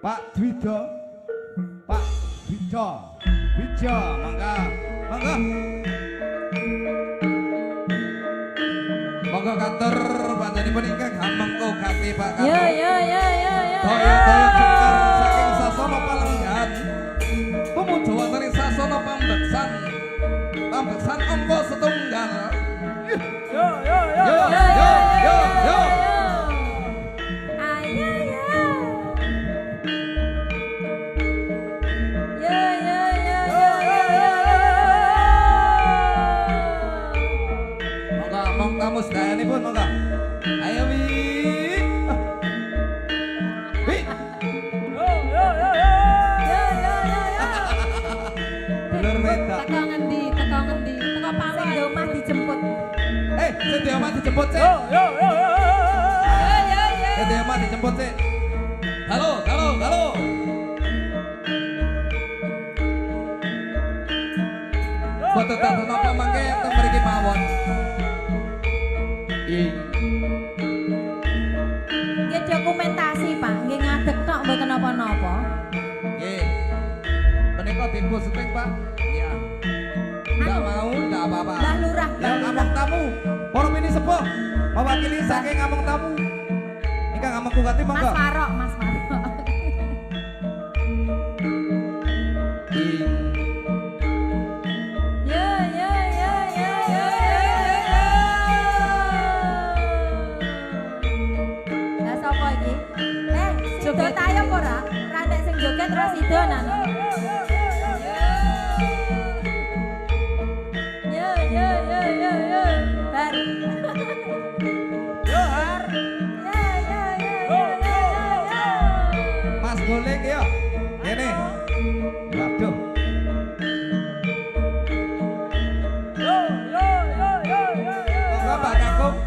Pak Dwido. Pak Dwido. Wijo, mangga. Mangga. Monggo kantor panjenengan ingkang hamengko gati Pak Kantor. Ya. Daya jengkar saking sasana palenggan. Tumuju wonten ing sasana pambeksan. Pambeksan angka setunggal. Yo. Kamu sedayani pun monggo. Ayo Wi. Wi. Bener beda. Teko ngendi? Teko pamit di omah dijemput. Sing di omah dijemput sih. Yo. Sing di omah dijemput sih. Halo. Boten taton napa mangke teng mriki mawon. Nggih dokumentasi, Pak. Nggih ngadeg tok mboten napa-napa. Nggih. Menika diposting, Pak. Iya. Enggak mau, enggak apa-apa. Mbah Lurah. Ya ngamong tamu. Para mini sepuh mewakili saking ngamong tamu. Ingkang ngamong kugati monggo. Mas Farok. Joget ayo ora? Ora nek sing joget ora sidonan. Yo. Bar. Yo har. Yo. Mas Golek ya. Kene. Waduh. Yo. Monggo Pak Kakung.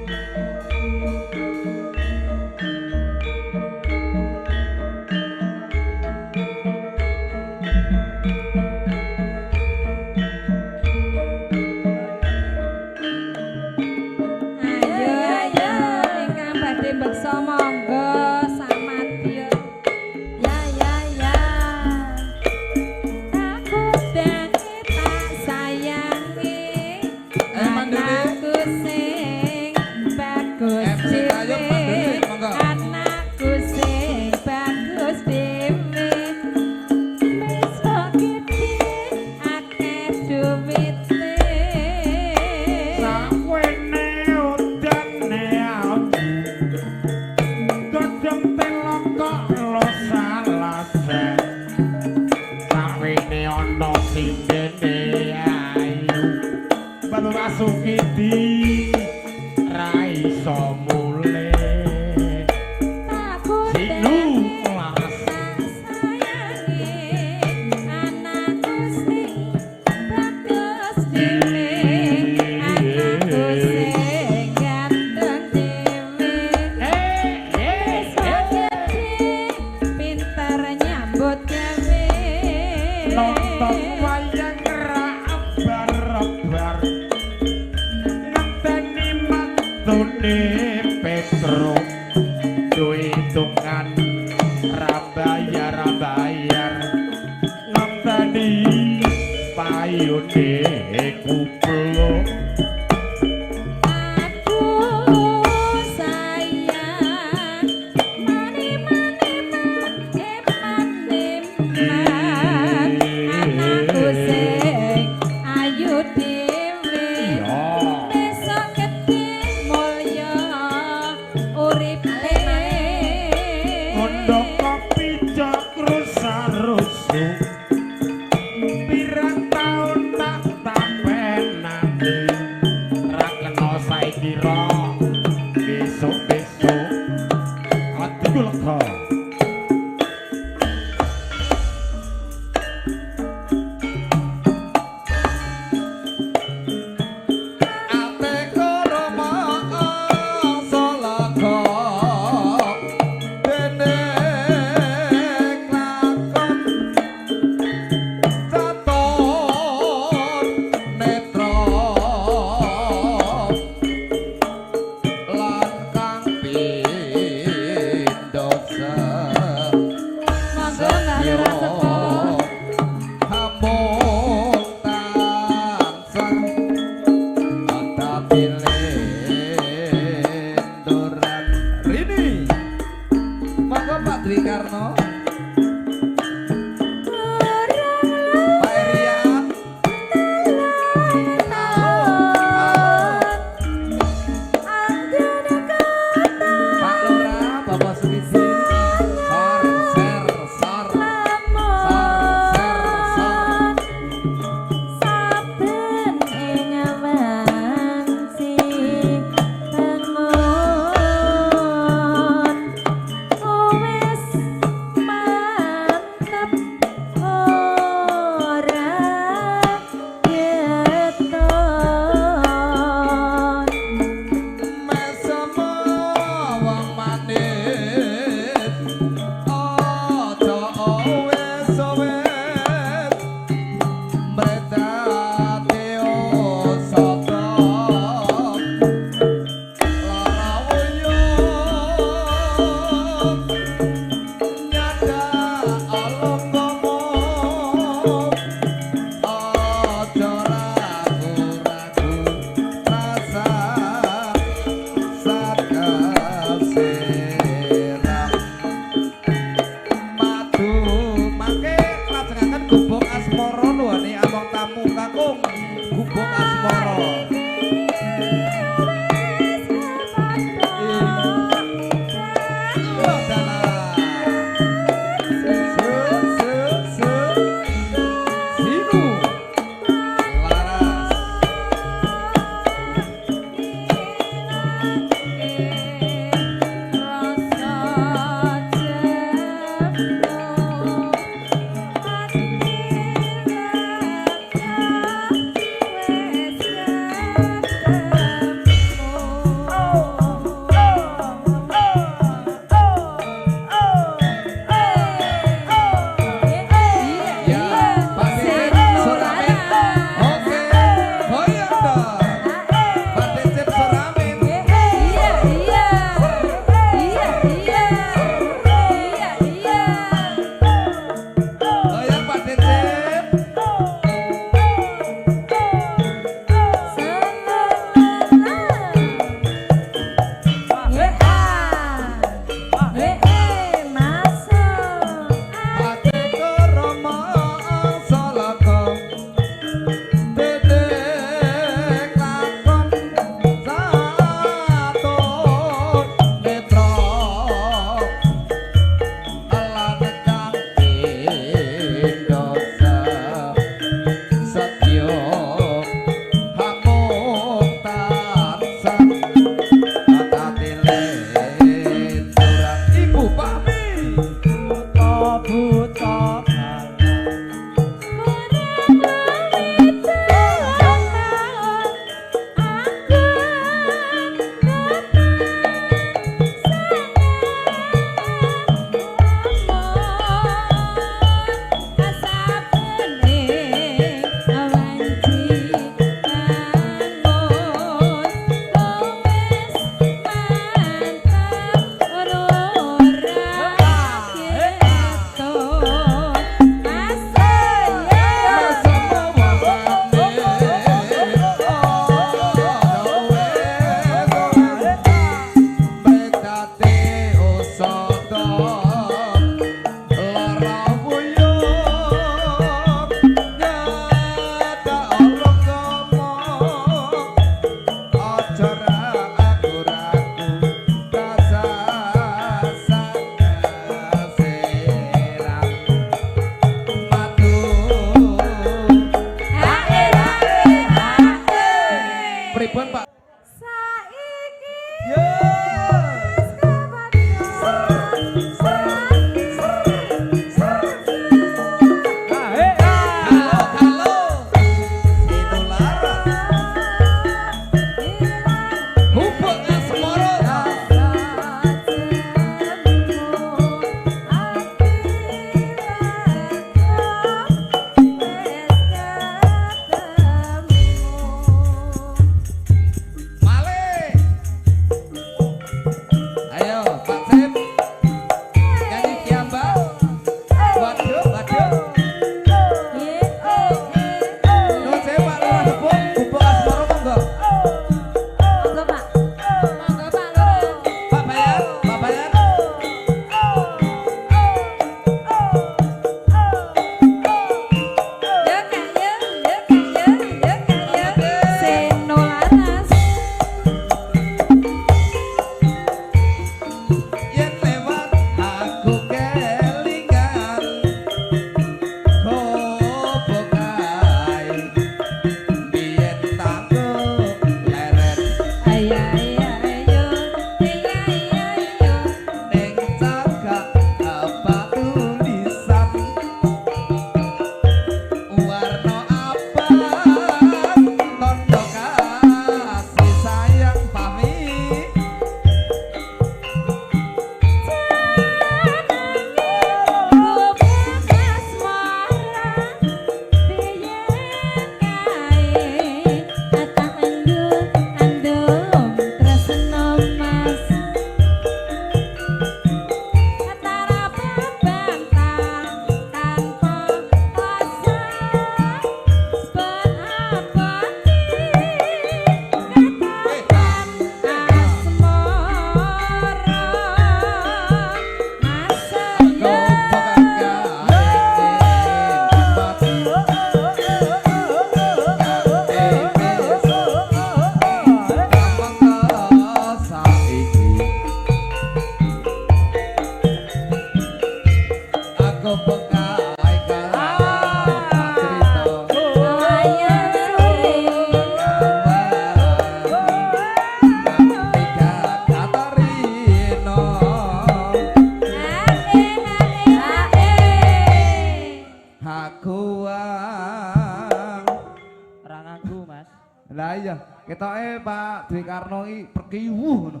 ketoke Pak Dwi Karno iki perkiwuh ngono.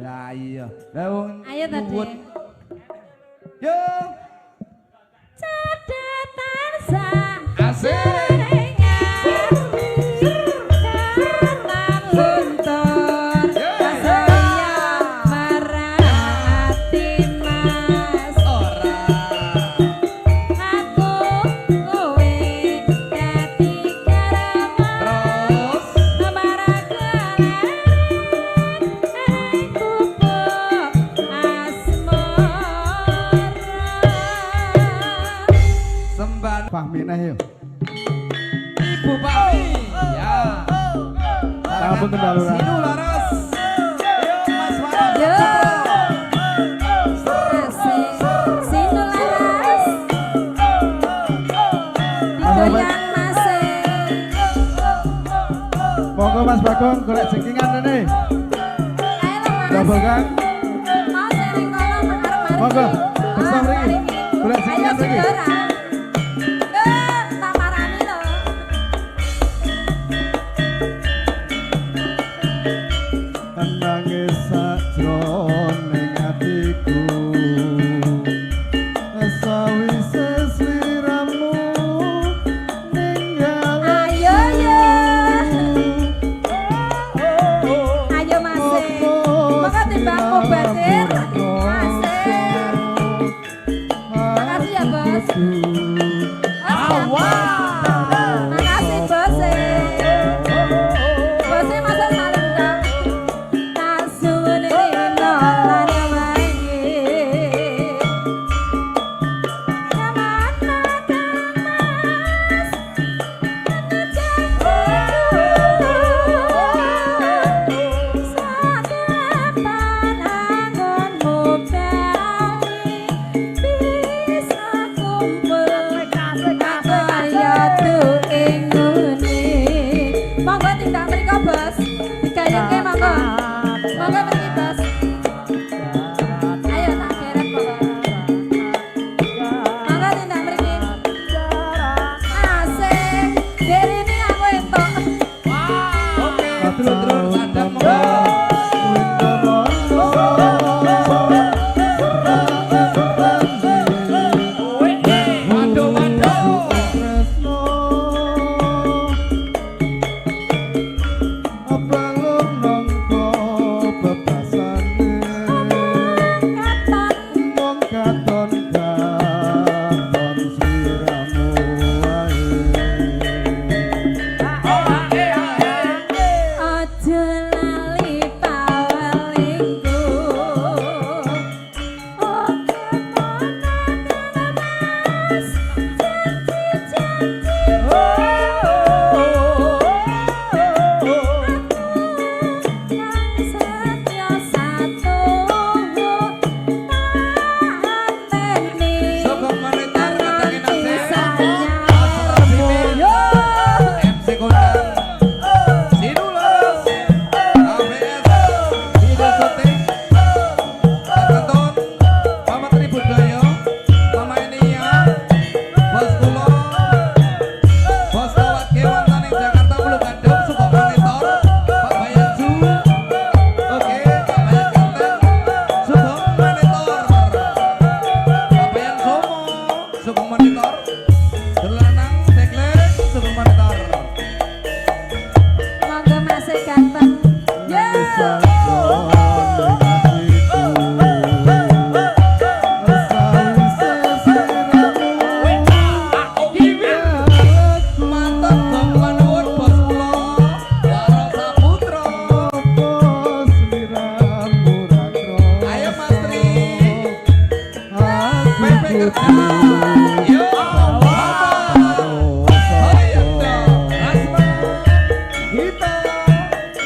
Lah iya. Lah wong Ayo tadi. nyuwun. Yo. Catatan sa Asik. Fahminah yo. Ibu Pami. Ya. Sampun tendaluran. Sinu laras. Yo Mas Warok. Yo. Asik. Sinu laras. Digoyang masih. Monggo Mas Bagong golek jengkingan rene. Ayo Mas. Double Kang. Mau sering kono arep-arep. Monggo. Bisa mriki. Golek jengkingan mriki. Ayo Sindora. Tak marani lho. Nangis sajroning atiku. Sawise sliramu ninggal. Ayo yo. Ayo masih. Maka timbang mubadir. Masih. Makasih ya bos. Makasih bos. Bosnya masa salim dong. Tak suwun rino lan wangi. Kamana kamas. Sadepan angonmu bali. Bisa kumpul kaya tuing nguni. Monggo tindak mriko bos. Digayengke monggo. Monggo mriki bos. Ayo tak geret monggo. Monggo tindak mriki. Asik. Derene aku entuk. Dulur-dulur sadap monggo. Waduh waduh. Aja lali pawelingku. Oke mas, janji-janji. Yang setia satu anteni. Sokong monitor katangin Nanti asik. sayamu yo. MC Kondang. Sinu laras. ABS. Video syuting. Tonton. Mama Tribut Gayo. Mama Enia. Bos Kulo. Bos Kawat Kewan Tani Jakarta Bulu Gandum. Sokong monitor. Pak Bayan Ju. Oke. Pak Bayan Kanten. Sokong monitor. Pak Bayan Somo. Sokong monitor. Derlanang Teklek. Sokong monitor. Monggo masih ganteng. Yo. Mantan Bang Panuwun bos kula Waro Saputra. Ayo Mas Tri. Pepe kerja. Yo. Mama. Ayo dong. Asma. Gita.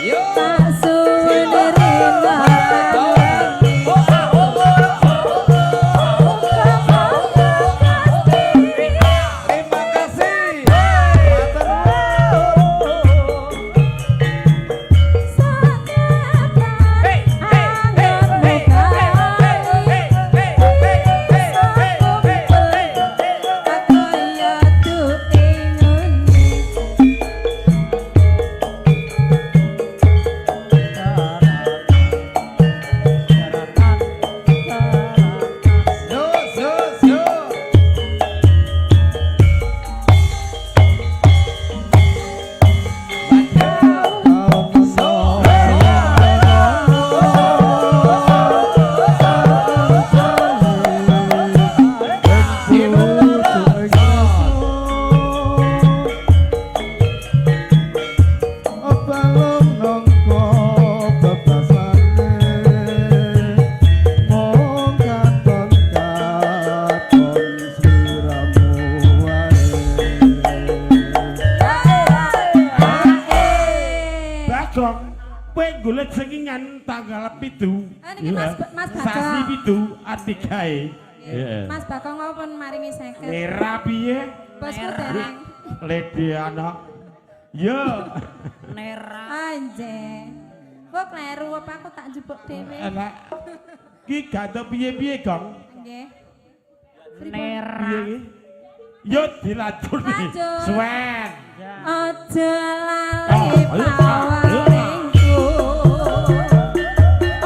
Yo. Tak suwun rino. Terima kasih. Hey, hey, hey, hey, hey, hey, hey, hey, hey, hey, hey, hey, hey, pitu. Niki Mas Sasi Bagong. pitu atikae. Heeh. Mas Bagong kok pun maringi 50. Era piye? Bosku dereng. Lede anak. Yo. Anje. Kok kleru apa aku tak njupuk dhewe. Enak. Ki gak tau piye-piye, Gong. Nggih. Piye ki? Yo dilanjut nih. Lanjut. Suwen. Aja lali Oh, ayo, pawarengku.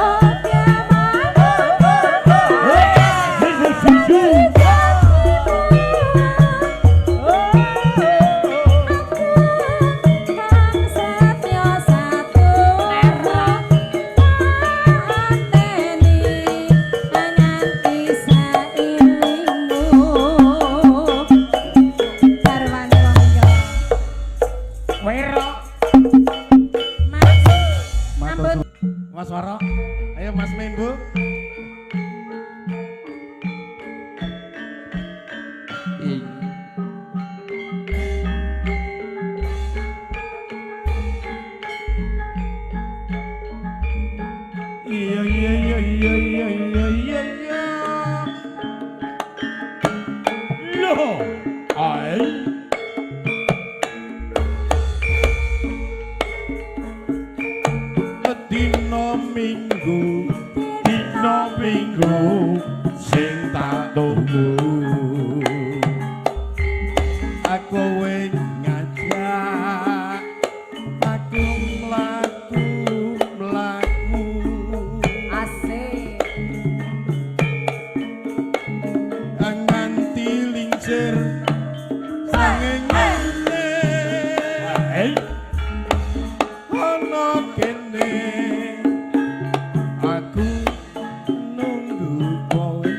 Oke Kang setya satu anteni nganti sailingmu Sarwane wong yo Wero. Mas Matur ampun suwun. Mas Waro, ayo Mas Mimbu. Iya iya iya iya iya iya iya iya. Loh, ai. Dino minggu sing tak tunggu. Aku wis ngajak aku mlaku asik nganti lincir sangengane ana kene aku nunggu kowe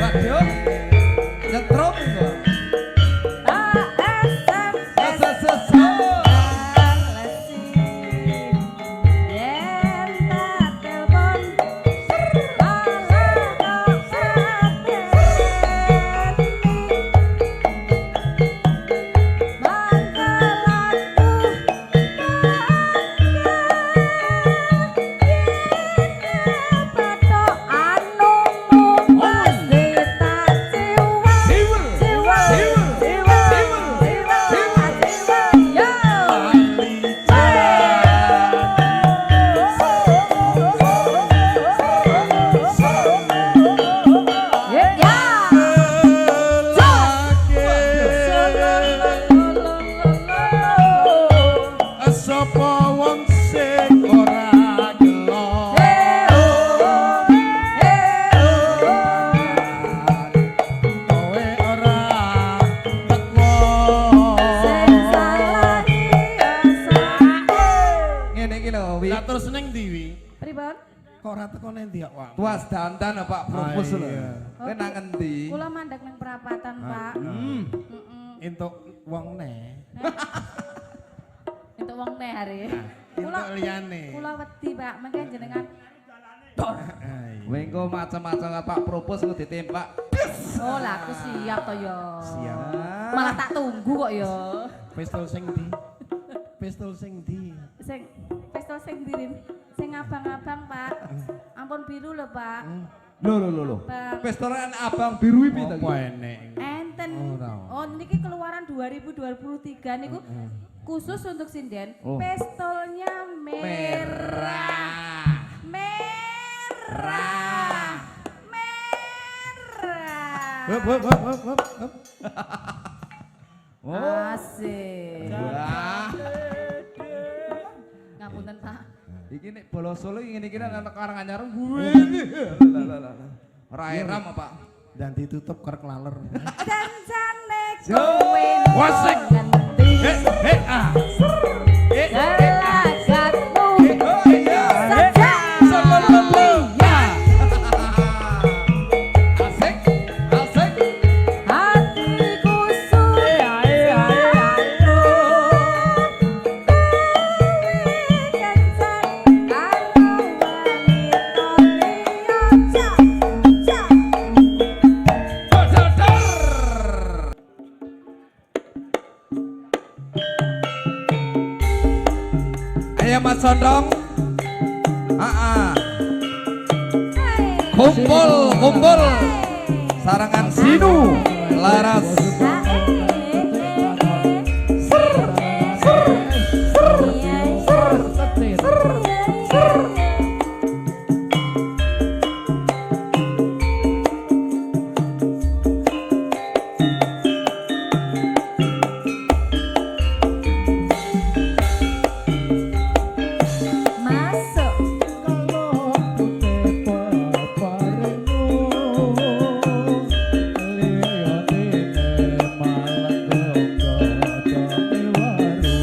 Waduh. Nyetrum kok. Sapa wong sing ora gelo kowe ora teko Ngene iki lho, Wi. lah terus ning ndi wi Pripun? kok ora teko ning ndi kok Wak? Tuas dandan Pak propos lho. iya. Kowe nang endi? Kula mandek nang perapatan, Pak. Hmm. Heeh. entuk wong ne Itu wong neh hari. entuk liyane Kula wedi, Pak. Mengke jenengan Kowe engko macam-macam Pak propos engko ditembak. oh lah aku siap to ya. siap Malah tak tunggu kok ya. pistol sing ndi pistol sing ndi Sing pistol sing dirin. Sing abang-abang, Pak. Ampun biru lho, Pak. Lho. Bang. Pistolan abang biru iki to. apa enek Enten. Ora. Oh, niki keluaran 2023 niku khusus untuk sinden. Oh. Pistolnya merah. Merah. Merah. hop hop hop hop hop hop Oh. Asik. Wah. Ngapunten, Pak. Iki nek bola Solo ngene iki nang Karanganyar. Ora eram Pak. dan ditutup kerek laler Dan jane Jo. kowe Wasik. ganti. ah Gelagatmu Oh iya. saja. Asik. Asik. Hatiku sudah Ayo Mas Sondong. Kumpul. Sarangan sinu. Laras. Masuk. kalau putih paparemu liyane malang gogone waru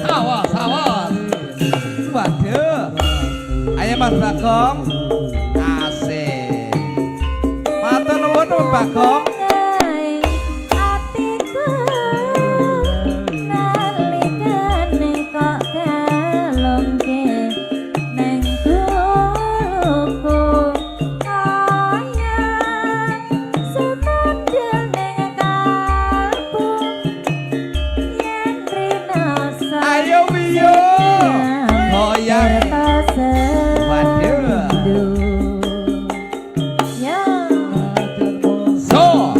Awas. Waduh. Ayo Mas Bagong. Asik. Matur nuwun Mas Bagong. Hatiku nalikane kok galongke neng guluku kaya semondel neng kalbu yen rinoso Ayo Wiyo. Goyang. Waduh. Ya So.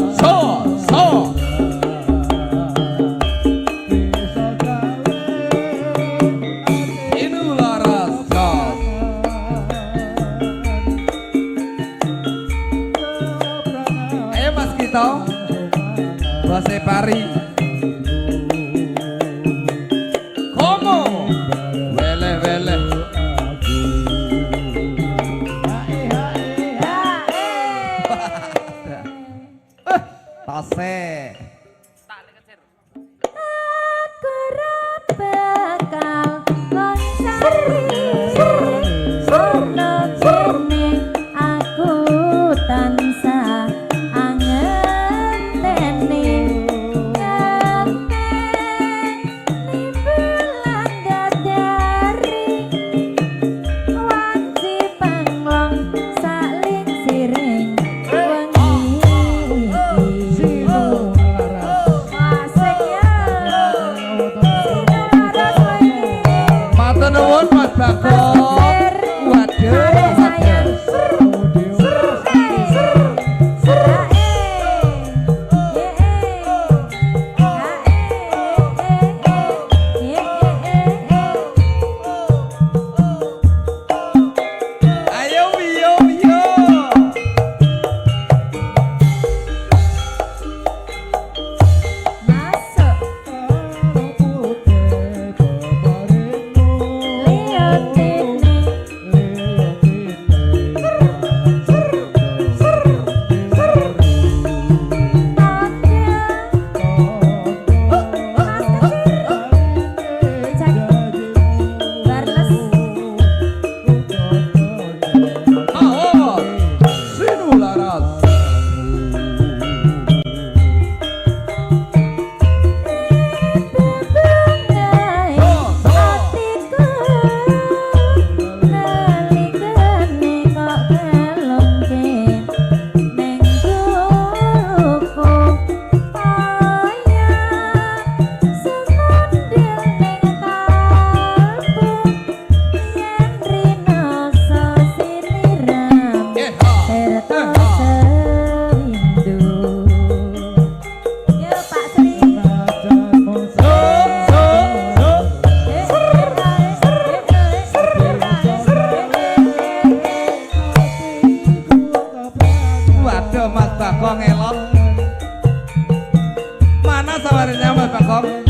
Mas Bagong.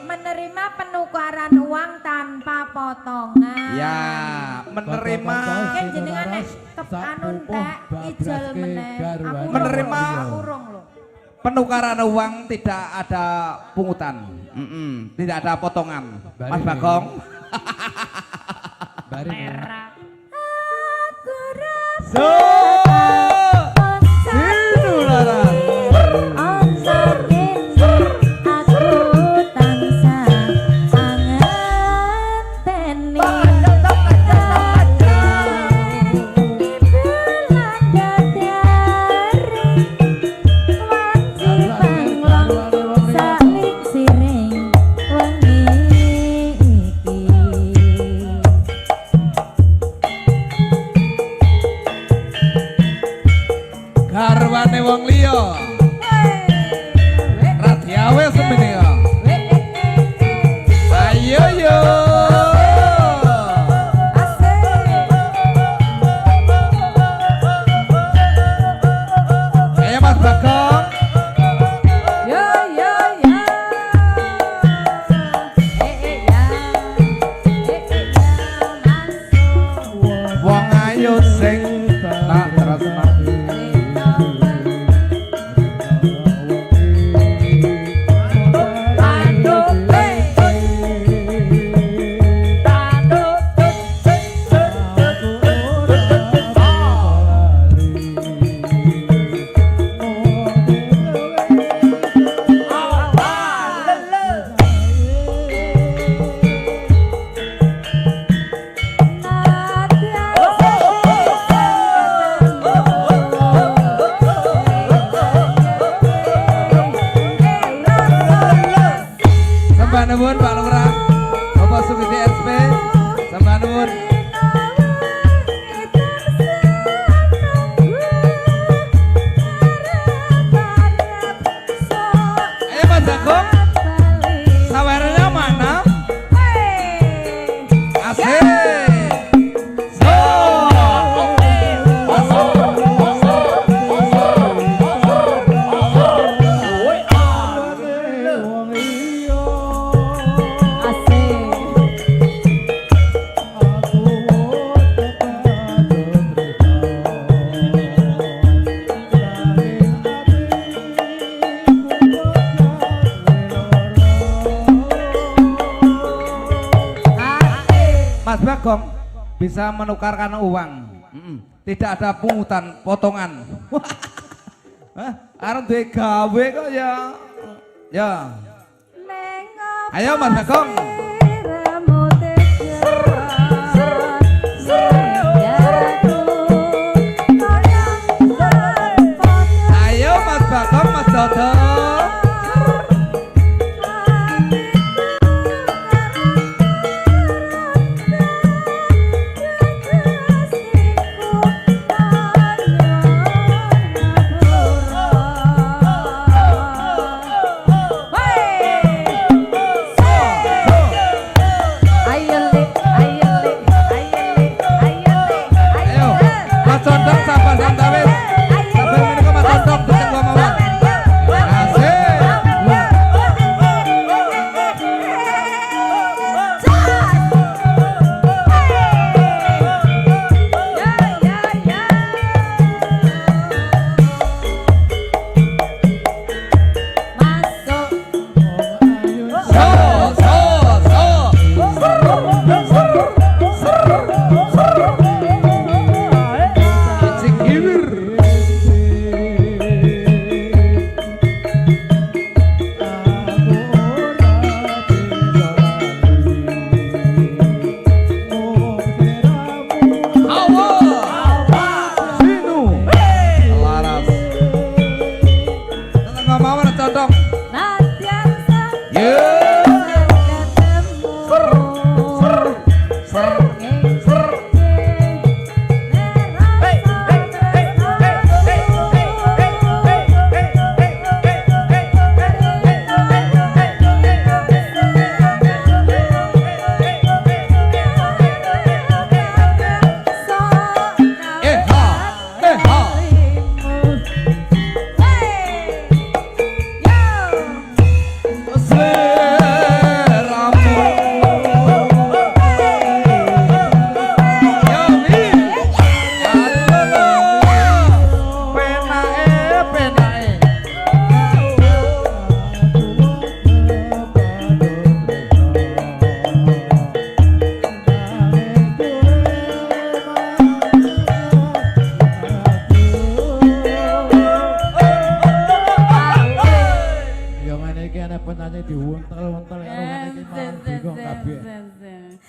Menerima penukaran uang tanpa potongan. Ya, menerima Kan jenengan nek kepanun teh ijol meneh. Aku Menerima. aku rong lho. penukaran uang tidak ada pungutan. Tidak ada potongan. Mas Bagong. Bari. Aku So. Itu Laras. Garwane wong liya. Radyawe semene ya. Ayo yo. Ayo Mas Bagong. Wong ayu sing tak tresnani. Sembah nuwun Pak Lurah, Bapak Sugiti SP, sembah nuwun. Ayo Mas Bagong, sawernya mana? Asik. So. Mas Bagong bisa menukarkan uang. Tidak ada pungutan, potongan. Arep duwe gawe kok ya. Ya. Ayo Mas Bagong. Ayo Mas Bagong, Mas Dodo. Ayo, Mas Condong sabar santawis. Sabar menika Mas Condong deteng gua mawon. monggo kabeh.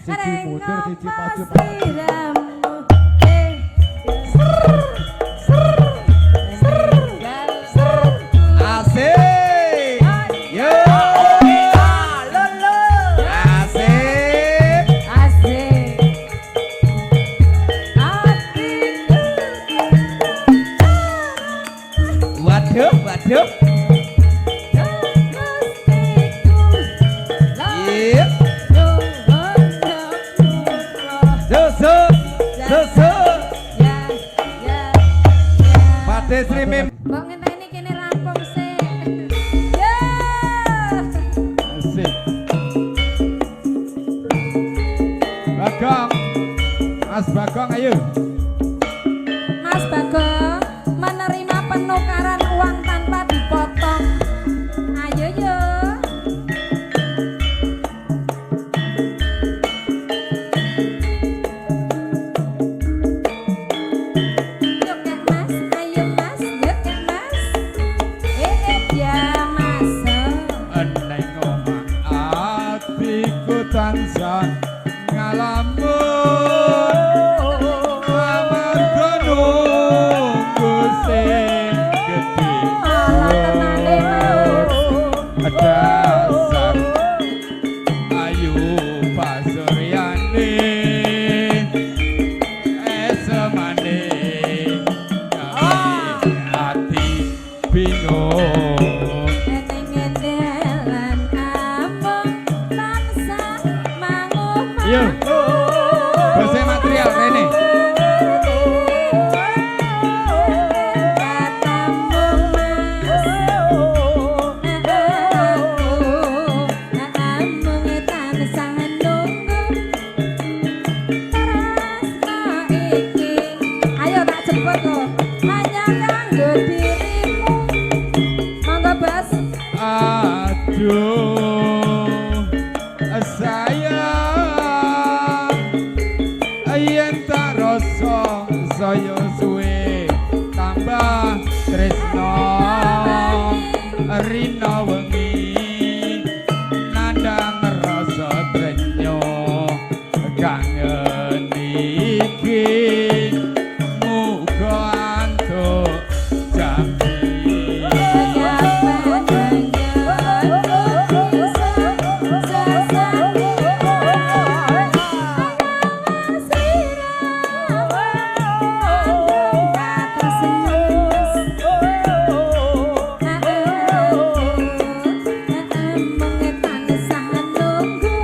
Siji Siji mundur, siji maju. Asik. Yo. Asik. Asik. Waduh, waduh. Iya. Susu. Susu. Pade Sri Mim. Mbok ngenteni kene rampung sik. Ya. Asik. Bagong. Mas Bagong ayo. Mas Bagong menerima penukaran uang tanpa dipotong. Ayo yo. Yuk ya Mas, ayo Mas, yuk ya Mas. Ya Mas. Eneng omah atiku tansah ngalamun amarga nunggu sing gedhe dasar ayu pasuryane esemane gawe ati bingung. Yo, bose material rene. Ayo tak jemput kok. Hanya kanggo dirimu. Monggo Bas. Aduh, sayang, yen tak rasa saya suwe tambah tresno rina wengi nandang rasa tresno kangen iki muga antuk jambi.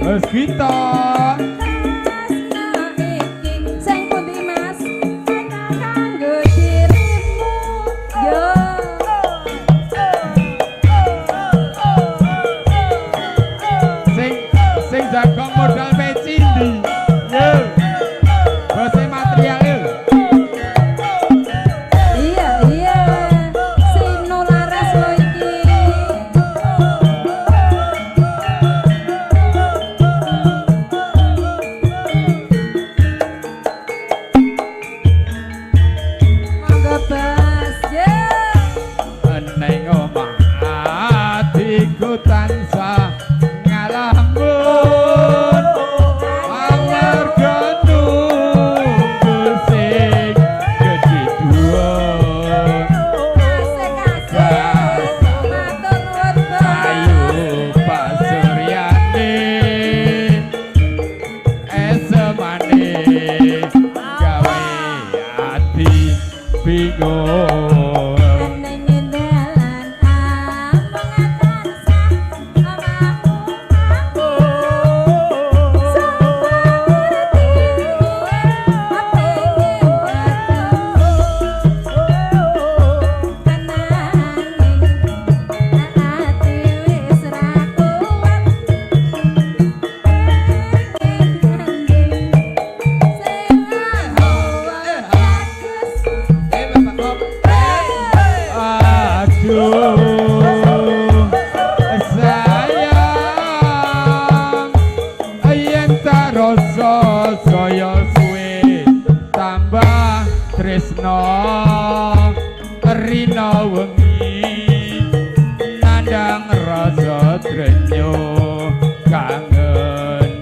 Wes kita Sing pundi Mas? Kanggo dirimu. Yo. sing jaga modal pecindi. Yo. Bose material yo. Iya, iya. Sino laras lo iki. Monggo Bas. Yo. Eneng omah atiku tansah ngalamun amarga nunggu sing gedhe dhuwur Asik-asik. Matur nuwun Bas. ayu pasuryane esemane gawe ati bingung. Neng dalan among tansah amamu Aduh, sayang, yen tak rasa saya suwe tambah tresno rina wengi nandang rasa drenyo kangen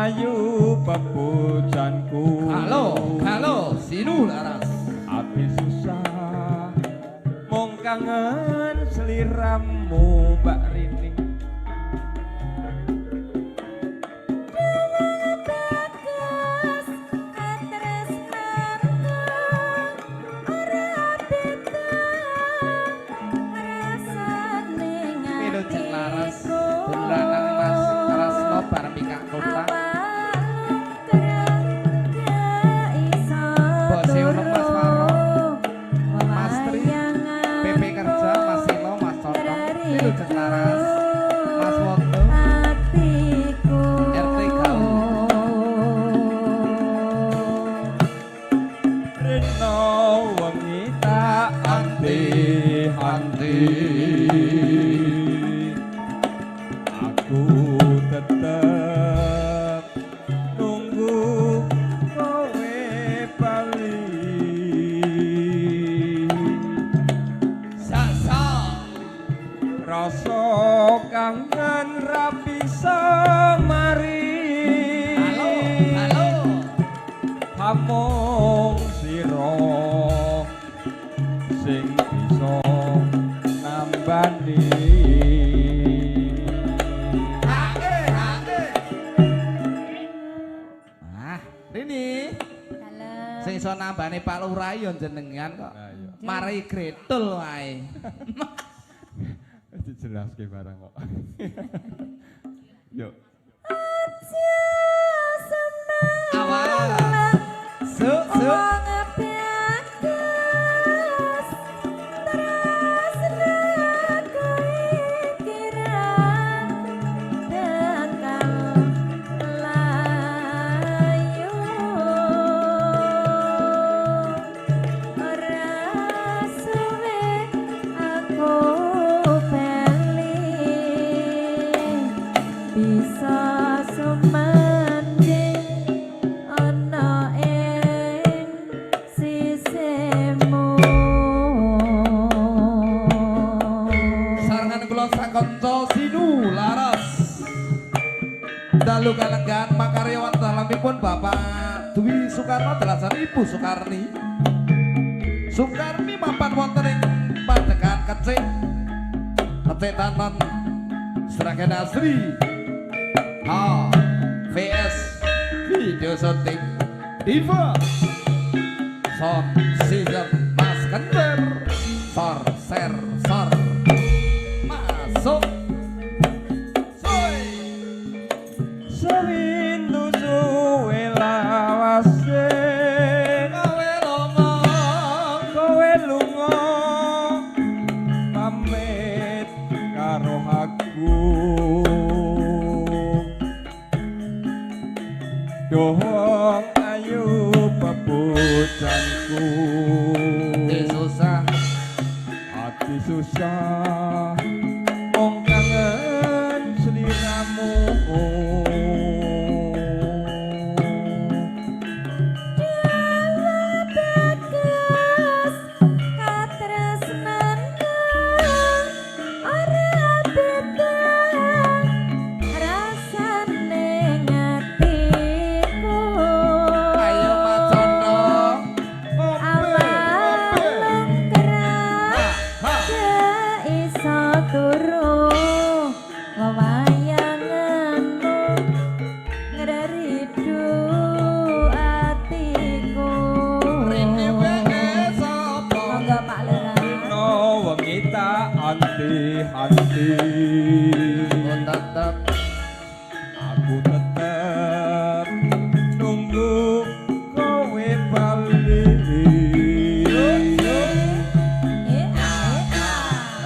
ayu pepujanku. Halo, Sinu Laras. Ati susah mong kangen seliramu Mbak Rini. Bagus katresnanku ora beda rasane Pilu Cek Laras. ngatiku. Dolanan Mas Rasno bareng Mikak Kota. Bos Eulem, Mas Maro, Mas Tri, PP Kerja, Mas Silo, Mas Toto, Pilu Cek Laras, Mas Wondo, RT Gaul. Rino wengi tak anti-anti, aku tetep nunggu kowe bali. Sasa. Rasa kangen ra bisa mari. Halo. Among sira sing bisa nambani. Hake. Ah, Rini. Halo. Sing iso nambani Pak Lurah yo jenengan kok. Nah, iya. Mari gretul wae. Dijelaske barang kok. Yuk. Awal. Suk. Wong bagus tresnaku kira bakal layu ora suwe aku bali bisa sumanding ana ing sisihmu. Sarangan kula sakonco Sinu Laras. Dalu kalenggan makaryawan dalamipun Bapak Dwi Soekarno dalasan Ibu Soekarni. Soekarni mapan wonten ing Padekan Kecik. Ketetanan Sragen Asri. VS Video Shooting Diva Sound Season Mas Kenter Sor Masuk Soy Sewindu suwe lawase kowe lunga pamit karo aku. Dohong ayu pepujanku. Hati susah mong kangen seliramu. Bagus katresnanku ora beda rasane ngatiku. Ayo Macondo Awalem kerap iso turu wewayanganmu ngreridu atiku. Rini wene sapa Monggo Pak Lurah. No wengi tak anti-anti, tetep aku tetep nunggu kowe bali.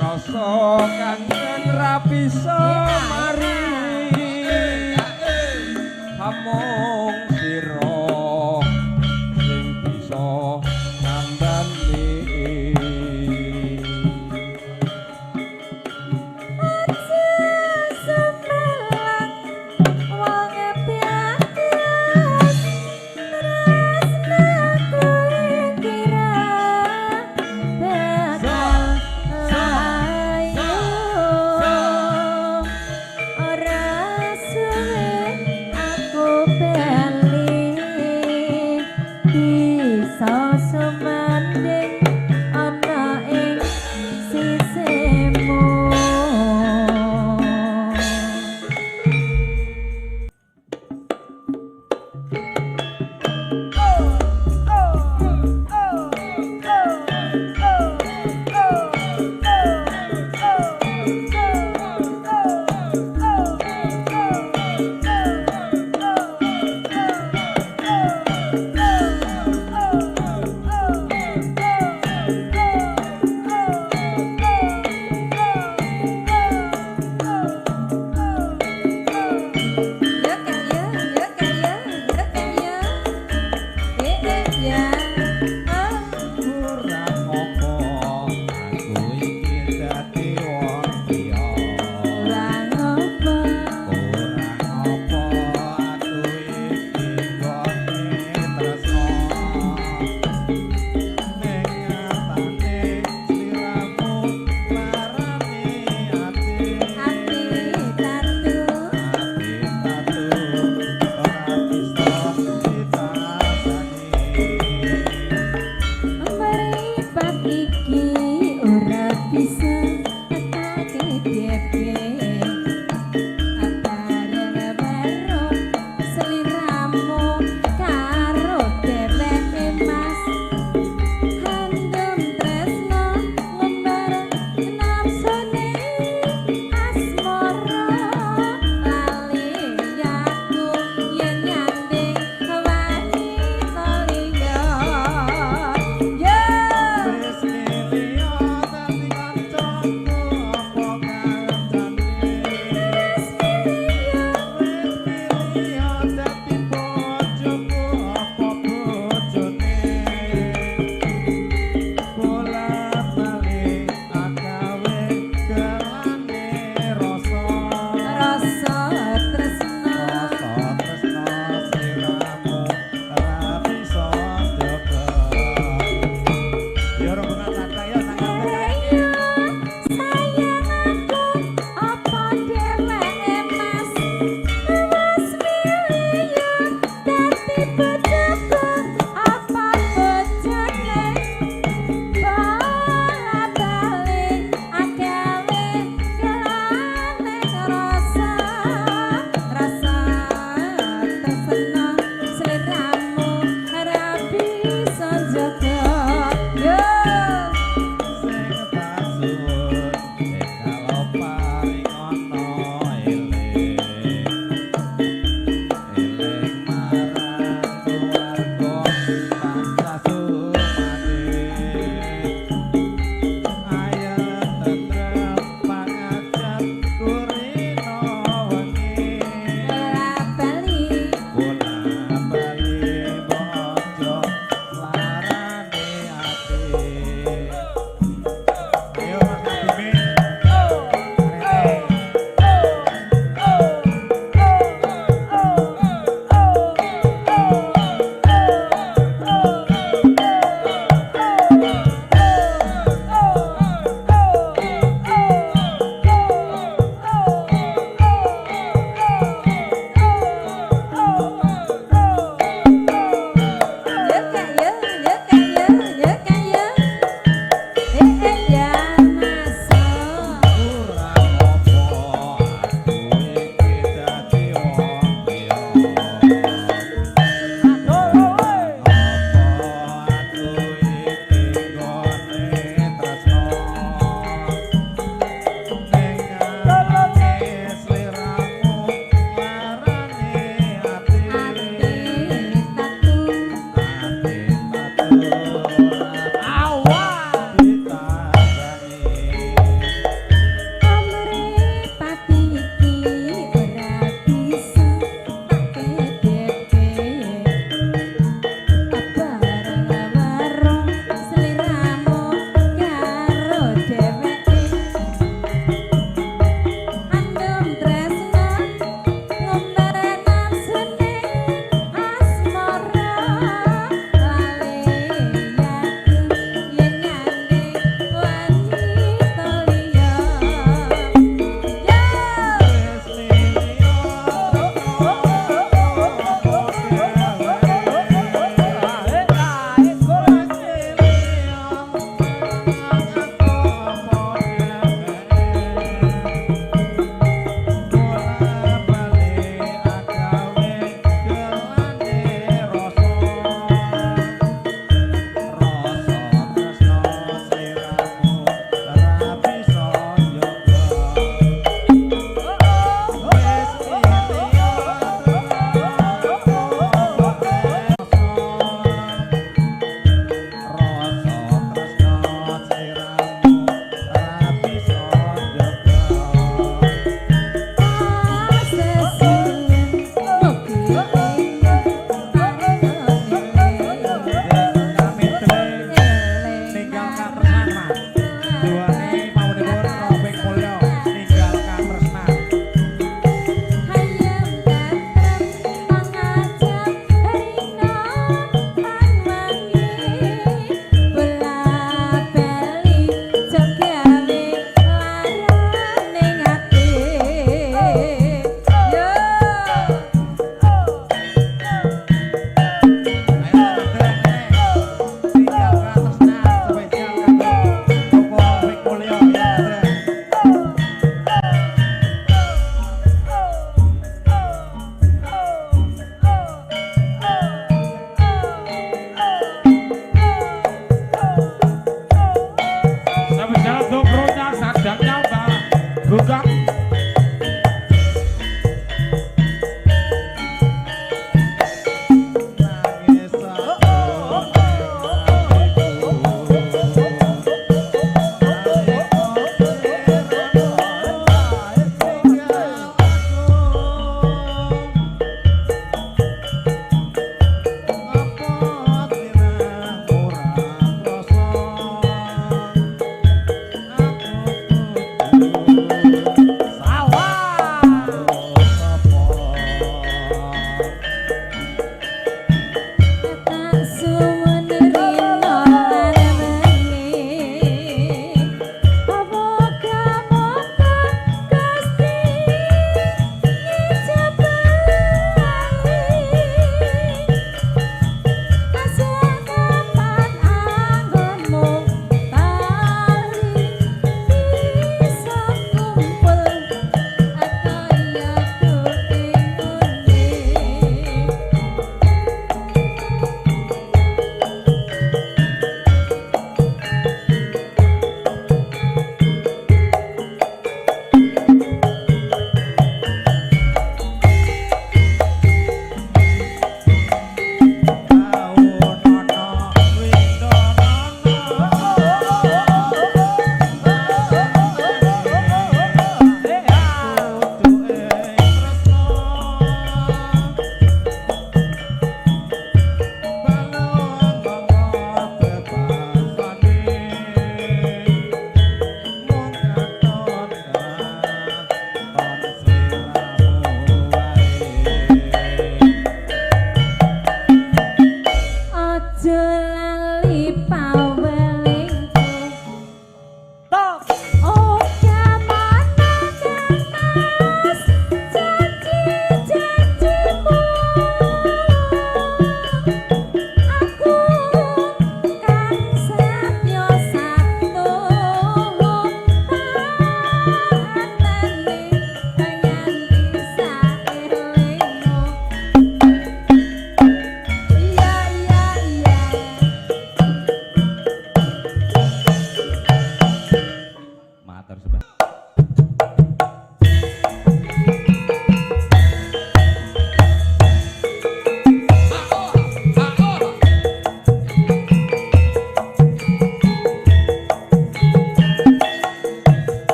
Rasa kangen ra bisa mari. Among sira sing bisa nambani. Semelang wong bagus tresnaku kira bakal layu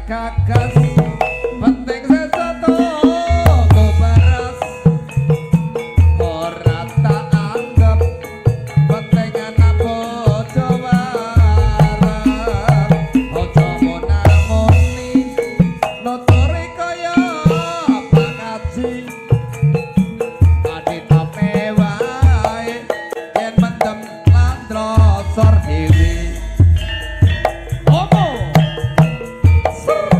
gagas penting sesuatu ku beres ora tak anggap penting anak bojo bareng ojo munamuni nuturi kaya pangaji adita mewae yen mendem landra sor dewi opo ser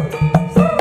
ser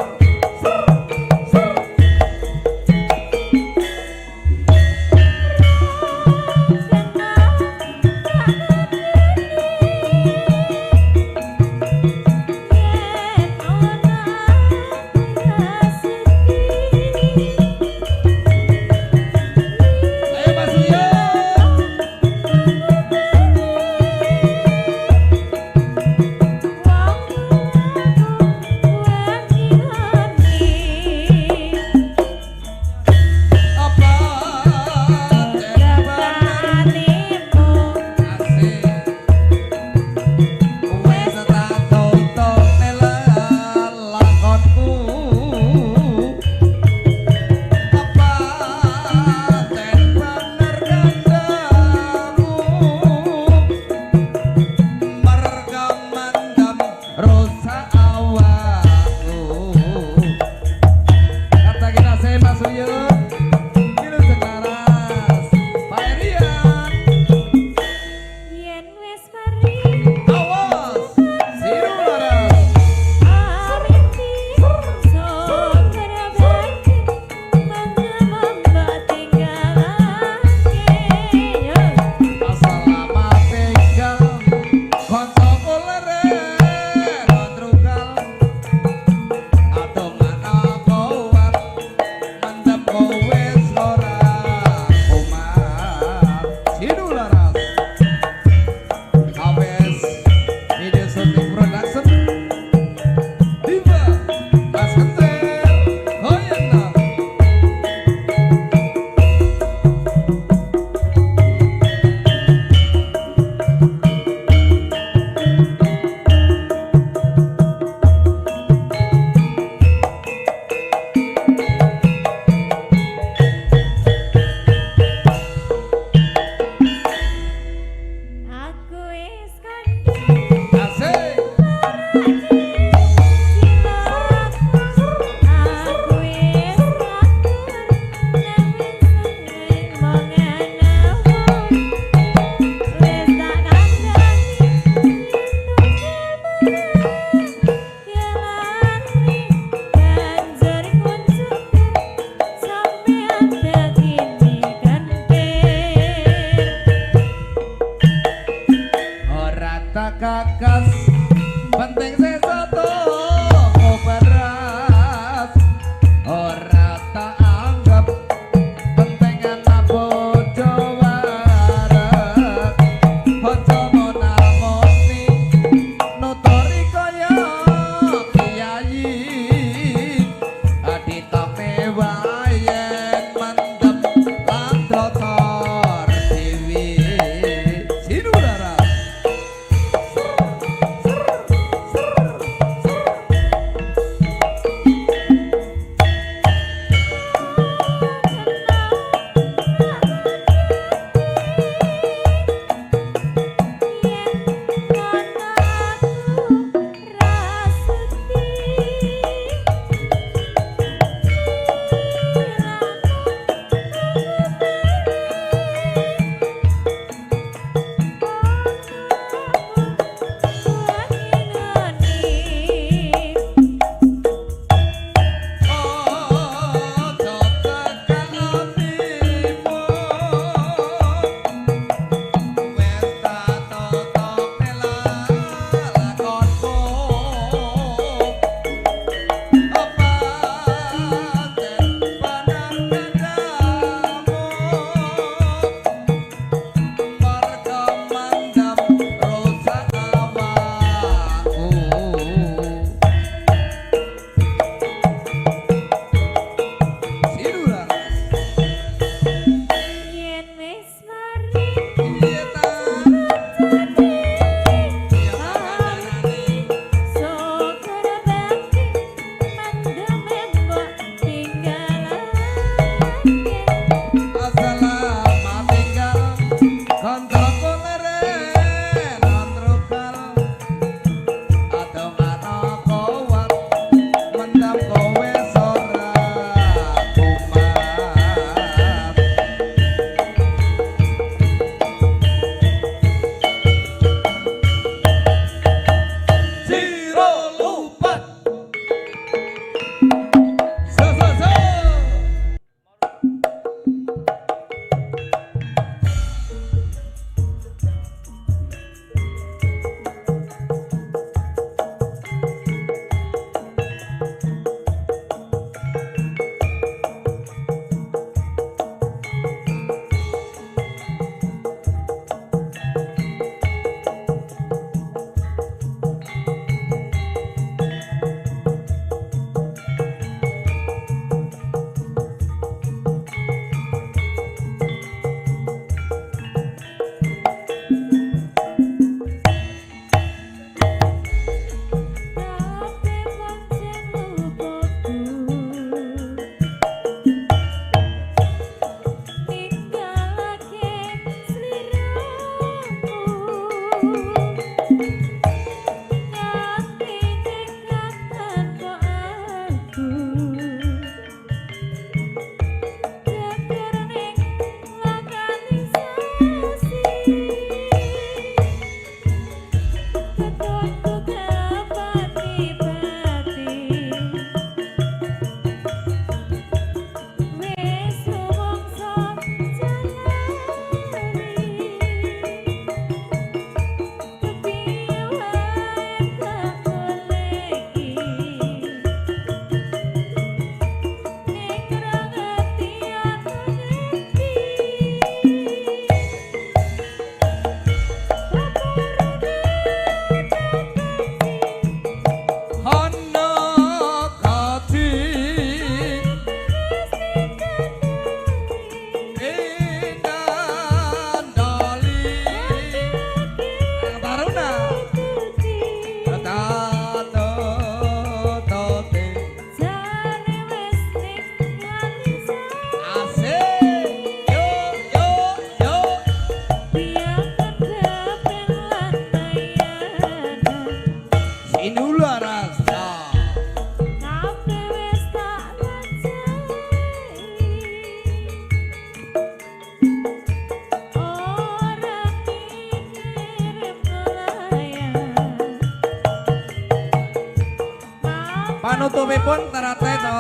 Panutupipun terate to.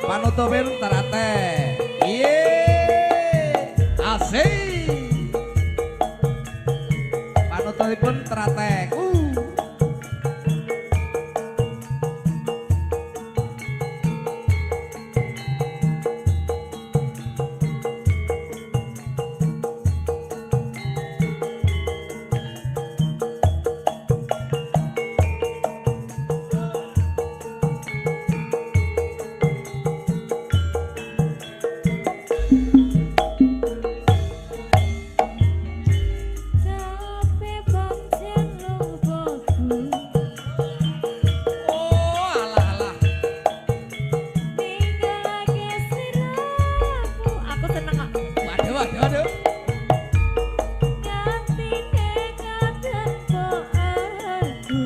Panutupipun terate. Iye. Asik. Panutupipun terate. Capek pancen lupaku. Oh, alah alah. Tinggal lagi siraku. Aku seneng kok. Waduh waduh waduh. Ganti nekat dan aku.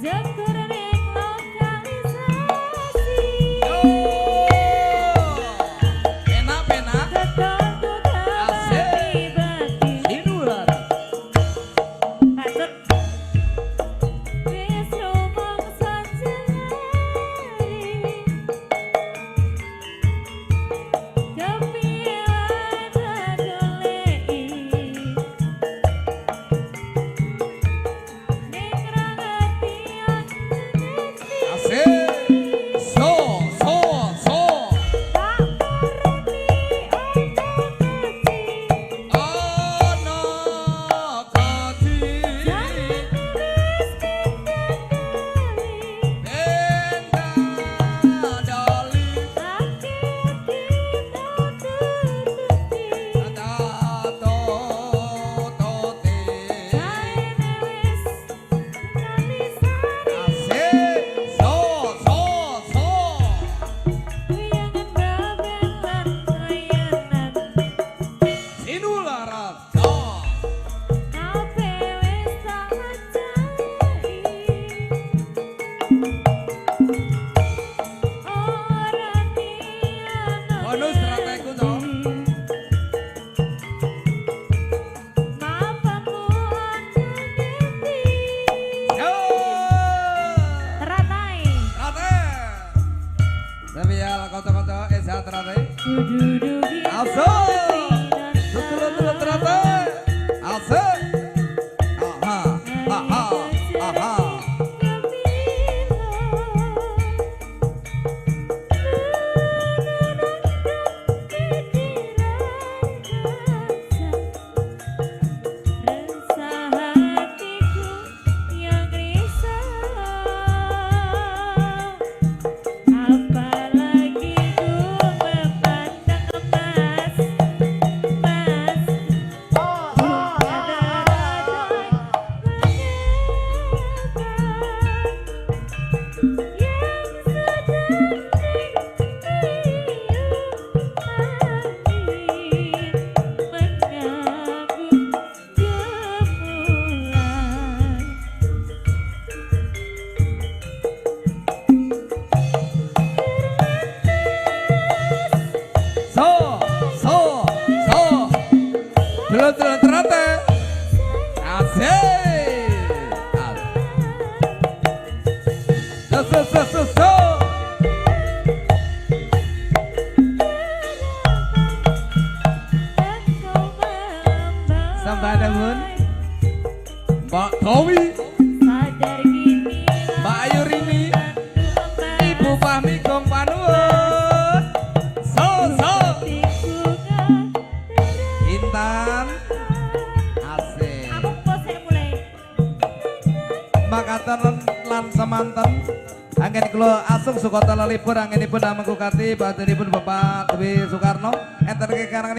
Jekur ning lokalisasi. Oh. Enak enak. Ketongku Asik. terbati-bati. Sinular. Patut. Wis rumangsa jari. Kepian goleki. Ning ra ngerti aku ngerti. Asik. So so so. Tak ngerti ono keci. Ono kati. Benda dali. Tato tote. Asik. So so so. Sinular. So. Bonus strategu to. Yo. Rate. Sebial kanca-kanca esa rate. Also. Tutulur rate. Also. Aha. Aha. Aha. Resah hatiku yang risau. Apalagi ku memandang emas, emas. Ada-ada So, so, so. Tulur rate. Asik. So, so, so, so, so. Sampai ada mun. Mbak Towi, Sadar gini Mbak Ayu Rini, Ibu Fahmi Gong Panuwun. So, so. Intan. Asik. Aku pose mulai. Makaten lan semanten anggen kula asung Sukata Lelipur anggenipun damel kukati badanipun Bapak Dwi Soekarno enten kekarang